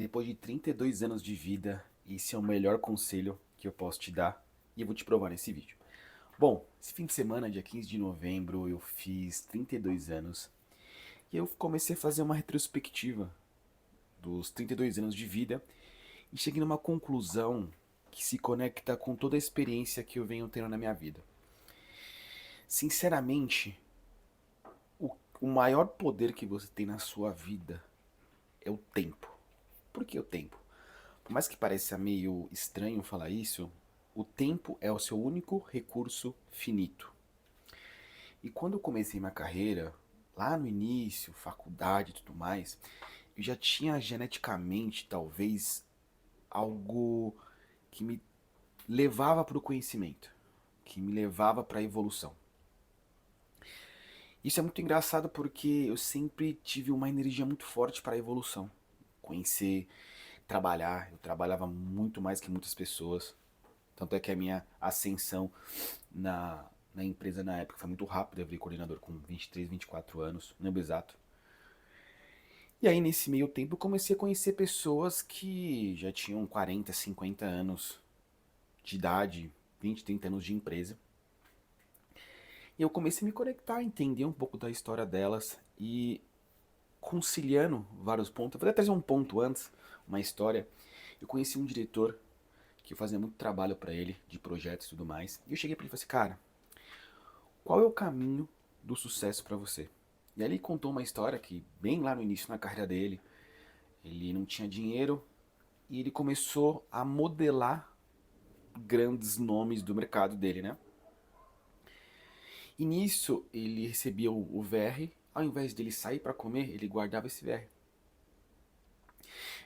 Depois de 32 anos de vida, esse é o melhor conselho que eu posso te dar e eu vou te provar nesse vídeo. Bom, esse fim de semana, dia 15 de novembro, eu fiz 32 anos e eu comecei a fazer uma retrospectiva dos 32 anos de vida e cheguei numa conclusão que se conecta com toda a experiência que eu venho tendo na minha vida. Sinceramente, o maior poder que você tem na sua vida é o tempo. Por que o tempo? Por mais que pareça meio estranho falar isso, o tempo é o seu único recurso finito. E quando eu comecei minha carreira, lá no início, faculdade e tudo mais, eu já tinha geneticamente, talvez, algo que me levava para o conhecimento, que me levava para a evolução. Isso é muito engraçado porque eu sempre tive uma energia muito forte para a evolução. Conhecer, trabalhar, eu trabalhava muito mais que muitas pessoas. Tanto é que a minha ascensão na empresa na época foi muito rápida. Eu virei coordenador com 23, 24 anos, não lembro exato. E aí nesse meio tempo eu comecei a conhecer pessoas que já tinham 40, 50 anos de idade, 20, 30 anos de empresa. E eu comecei a me conectar, entender um pouco da história delas e conciliando vários pontos. Eu vou até trazer um ponto antes, uma história. Eu conheci um diretor que eu fazia muito trabalho para ele, de projetos e tudo mais. E eu cheguei para ele e falei assim, cara, qual é o caminho do sucesso para você? E aí ele contou uma história que, bem lá no início na carreira dele, ele não tinha dinheiro e ele começou a modelar grandes nomes do mercado dele, né? E nisso ele recebia o VR, ao invés dele sair para comer, ele guardava esse VR.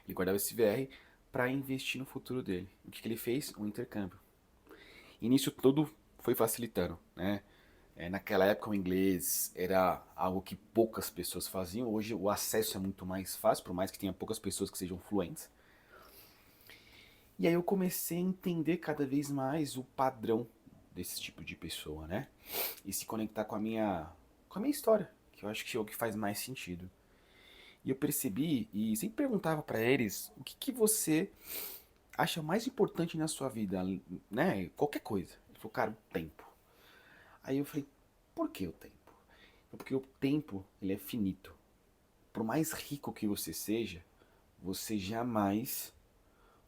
Ele guardava esse VR para investir no futuro dele. O que ele fez? Um intercâmbio. E nisso tudo foi facilitando, né? Naquela época o inglês era algo que poucas pessoas faziam. Hoje o acesso é muito mais fácil, por mais que tenha poucas pessoas que sejam fluentes. E aí eu comecei a entender cada vez mais o padrão desse tipo de pessoa, né? E se conectar com a minha história, que eu acho que é o que faz mais sentido. E eu percebi e sempre perguntava para eles o que você acha mais importante na sua vida, né? Qualquer coisa. Ele falou, cara, o tempo. Aí eu falei, por que o tempo? Porque o tempo, ele é finito. Por mais rico que você seja, você jamais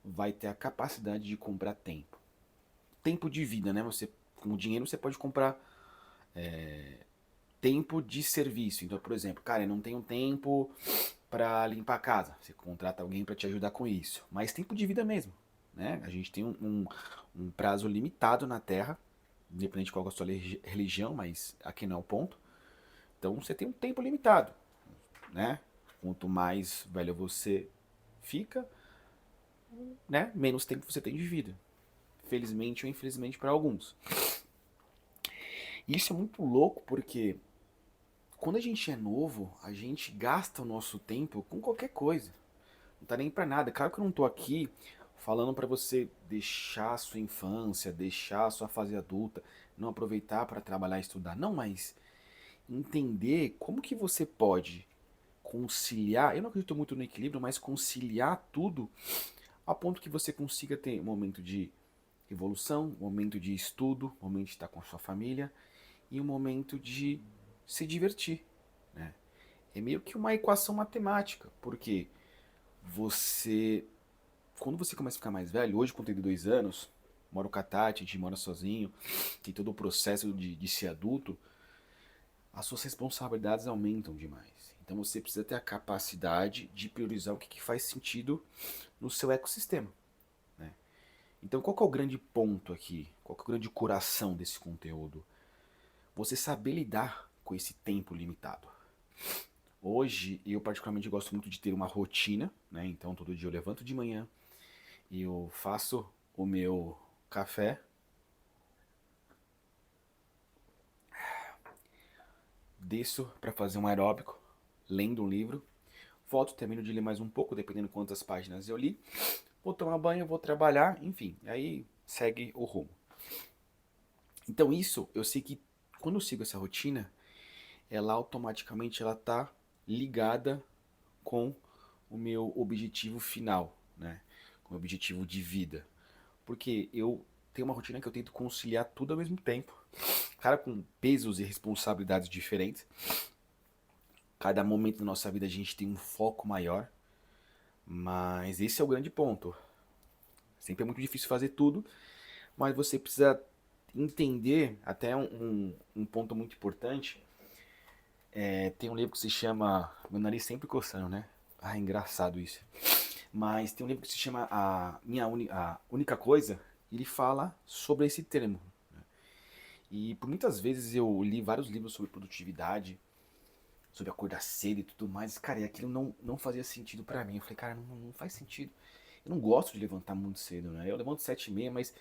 vai ter a capacidade de comprar tempo. Tempo de vida, né? Você, com o dinheiro você pode comprar tempo de serviço. Então, por exemplo, cara, eu não tenho tempo para limpar a casa. Você contrata alguém para te ajudar com isso. Mas tempo de vida mesmo, né? A gente tem um prazo limitado na Terra, independente de qual é a sua religião, mas aqui não é o ponto. Então você tem um tempo limitado, né? Quanto mais velho você fica, né? Menos tempo você tem de vida. Felizmente ou infelizmente para alguns. E isso é muito louco porque quando a gente é novo, a gente gasta o nosso tempo com qualquer coisa. Não tá nem pra nada. Claro que eu não tô aqui falando para você deixar a sua infância, deixar a sua fase adulta, não aproveitar para trabalhar e estudar. Não, mas entender como que você pode conciliar, eu não acredito muito no equilíbrio, mas conciliar tudo a ponto que você consiga ter um momento de evolução, um momento de estudo, um momento de estar com a sua família e um momento de se divertir, né? É meio que uma equação matemática, porque você, quando você começa a ficar mais velho, hoje com 32 anos, mora com a Tati, a gente mora sozinho, tem todo o processo de ser adulto, as suas responsabilidades aumentam demais. Então você precisa ter a capacidade de priorizar o que faz sentido no seu ecossistema, né? Então qual que é o grande ponto aqui? Qual que é o grande coração desse conteúdo? Você saber lidar com esse tempo limitado. Hoje eu particularmente gosto muito de ter uma rotina, né? Então todo dia eu levanto de manhã e eu faço o meu café, desço para fazer um aeróbico, lendo um livro, volto, termino de ler mais um pouco, dependendo de quantas páginas eu li, vou tomar banho, vou trabalhar, enfim, aí segue o rumo. Então isso, eu sei que quando eu sigo essa rotina, ela automaticamente ela tá ligada com o meu objetivo final, né? O meu objetivo de vida. Porque eu tenho uma rotina que eu tento conciliar tudo ao mesmo tempo. Cara, com pesos e responsabilidades diferentes. Cada momento da nossa vida a gente tem um foco maior. Mas esse é o grande ponto. Sempre é muito difícil fazer tudo, mas você precisa entender até um ponto muito importante. Tem um livro que se chama. Meu nariz sempre coçando, né? Ah, é engraçado isso. Mas tem um livro que se chama A Única Coisa. E ele fala sobre esse termo. E por muitas vezes eu li vários livros sobre produtividade, sobre acordar cedo e tudo mais. Cara, e aquilo não fazia sentido pra mim. Eu falei, cara, não faz sentido. Eu não gosto de levantar muito cedo, né? Eu levanto 7h30, mas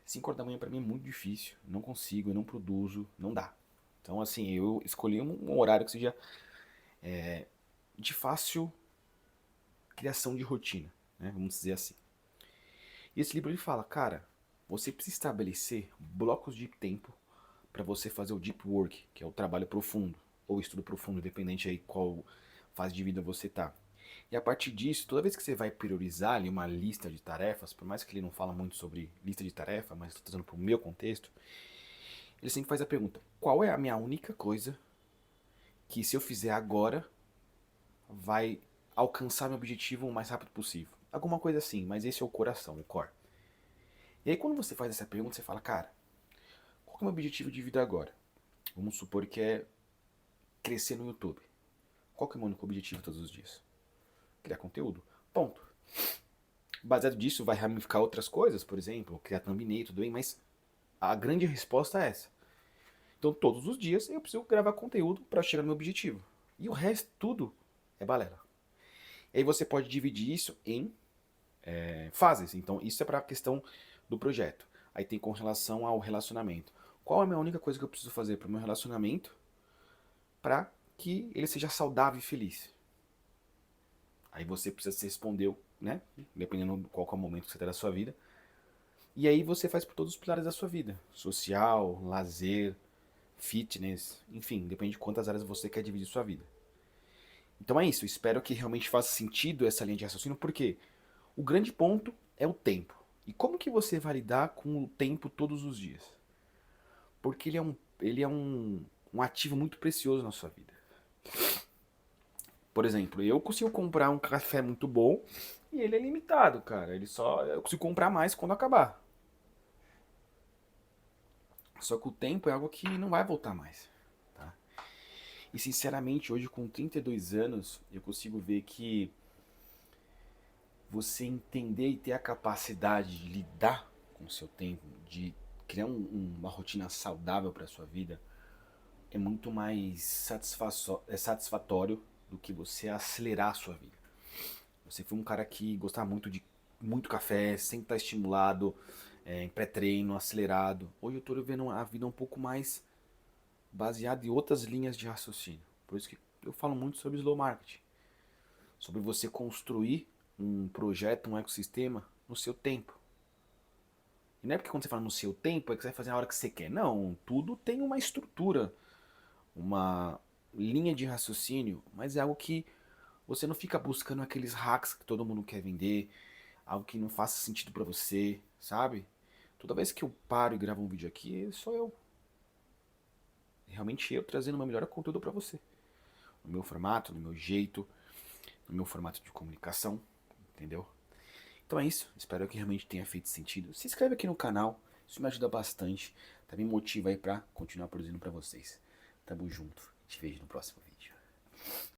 5 horas da manhã pra mim é muito difícil. Eu não consigo, eu não produzo, não dá. Então, assim, eu escolhi um horário que seja de fácil criação de rotina, né? Vamos dizer assim. E esse livro ele fala, cara, você precisa estabelecer blocos de tempo para você fazer o deep work, que é o trabalho profundo, ou estudo profundo, dependente aí qual fase de vida você tá. E a partir disso, toda vez que você vai priorizar ali uma lista de tarefas, por mais que ele não fala muito sobre lista de tarefa, mas estou trazendo para o meu contexto, ele sempre faz a pergunta: qual é a minha única coisa que se eu fizer agora vai alcançar meu objetivo o mais rápido possível? Alguma coisa assim, mas esse é o coração, o core. E aí quando você faz essa pergunta, você fala, cara, qual é o meu objetivo de vida agora? Vamos supor que é crescer no YouTube. Qual que é o meu único objetivo todos os dias? Criar conteúdo. Ponto. Baseado disso, vai ramificar outras coisas, por exemplo, criar thumbnail, tudo bem, mas a grande resposta é essa. Então, todos os dias eu preciso gravar conteúdo para chegar no meu objetivo. E o resto, tudo, é balela. E aí você pode dividir isso em fases. Então, isso é para a questão do projeto. Aí tem com relação ao relacionamento. Qual é a minha única coisa que eu preciso fazer para o meu relacionamento para que ele seja saudável e feliz? Aí você precisa se responder, né? Dependendo de qual é o momento que você está da sua vida. E aí você faz por todos os pilares da sua vida. Social, lazer, fitness, enfim, depende de quantas áreas você quer dividir sua vida. Então é isso, espero que realmente faça sentido essa linha de raciocínio, porque o grande ponto é o tempo. E como que você vai lidar com o tempo todos os dias? Porque ele é um ativo muito precioso na sua vida. Por exemplo, eu consigo comprar um café muito bom e ele é limitado, cara. Eu consigo comprar mais quando acabar. Só que o tempo é algo que não vai voltar mais, tá? E sinceramente, hoje com 32 anos, eu consigo ver que você entender e ter a capacidade de lidar com o seu tempo, de criar uma rotina saudável para sua vida, é muito mais satisfatório do que você acelerar a sua vida. Você foi um cara que gostava muito de muito café, sempre estar estimulado, em pré-treino, acelerado. Hoje eu estou vivendo a vida um pouco mais baseada em outras linhas de raciocínio. Por isso que eu falo muito sobre slow marketing. Sobre você construir um projeto, um ecossistema no seu tempo. E não é porque quando você fala no seu tempo é que você vai fazer na hora que você quer. Não, tudo tem uma estrutura, uma linha de raciocínio, mas é algo que você não fica buscando aqueles hacks que todo mundo quer vender, algo que não faça sentido pra você, sabe? Toda vez que eu paro e gravo um vídeo aqui, sou eu. Realmente eu trazendo o meu melhor conteúdo pra você. No meu formato, no meu jeito, no meu formato de comunicação, entendeu? Então é isso, espero que realmente tenha feito sentido. Se inscreve aqui no canal, isso me ajuda bastante, também motiva aí pra continuar produzindo pra vocês. Tamo junto, te vejo no próximo vídeo.